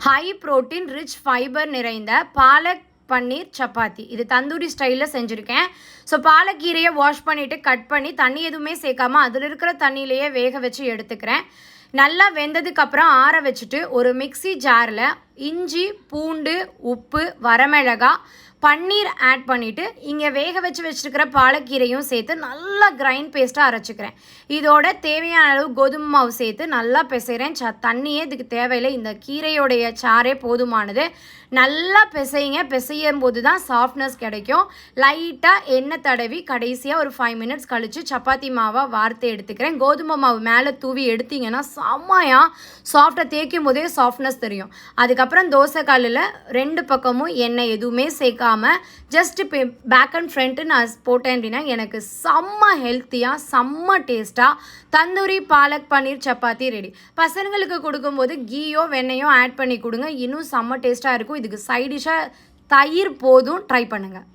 High protein rich fibre நிறைந்த பாலக் பன்னீர் சப்பாத்தி. இது தந்தூரி ஸ்டைலில் செஞ்சுருக்கேன். ஸோ பாலக்கீரையை வாஷ் பண்ணிவிட்டு கட் பண்ணி தண்ணி எதுவுமே சேர்க்காமல் அதில் இருக்கிற தண்ணியிலையே வேக வச்சு எடுத்துக்கிறேன். நல்லா வெந்ததுக்கப்புறம் ஆற வச்சுட்டு ஒரு மிக்சி ஜாரில் இஞ்சி, பூண்டு, உப்பு, வரமிளகாய், பன்னீர் ஆட் பண்ணிவிட்டு இங்கே வேக வச்சுருக்கிற பாலக்கீரையும் சேர்த்து நல்லா கிரைண்ட் பேஸ்ட்டாக அரைச்சிக்கிறேன். இதோட தேவையான அளவு கோதுமை மாவு சேர்த்து நல்லா பிசைகிறேன். தண்ணியே இதுக்கு தேவையில்லை, இந்த கீரையோடைய சாரே போதுமானது. நல்லா பிசையும் போது தான் சாஃப்ட்னஸ் கிடைக்கும். லைட்டாக எண்ணெய் தடவி கடைசியாக ஒரு 5 மினிட்ஸ் கழித்து சப்பாத்தி மாவாக வார்த்து எடுத்துக்கிறேன். கோதுமை மாவு மேலே தூவி எடுத்திங்கன்னா செம்மையாக சாஃப்டாக தேய்க்கும் போதே சாஃப்ட்னஸ் தெரியும். அதுக்கப்புறம் தோசை கல்லில் 2 பக்கமும் எண்ணெய் எதுவுமே சேர்க்காம ஜஸ்ட் பேக் அண்ட் ஃப்ரண்ட்டு நான் போட்டேன் அப்படின்னா எனக்கு செம்ம ஹெல்த்தியாக செம்ம டேஸ்ட்டாக தந்தூரி பாலக் பன்னீர் சப்பாத்தி ரெடி. பசங்களுக்கு கொடுக்கும்போது கீயோ வெண்ணெயோ ஆட் பண்ணி கொடுங்க, இன்னும் செம்ம டேஸ்ட்டாக இருக்கும். இதுக்கு சைடிஷாக தயிர் போதும். ட்ரை பண்ணுங்கள்.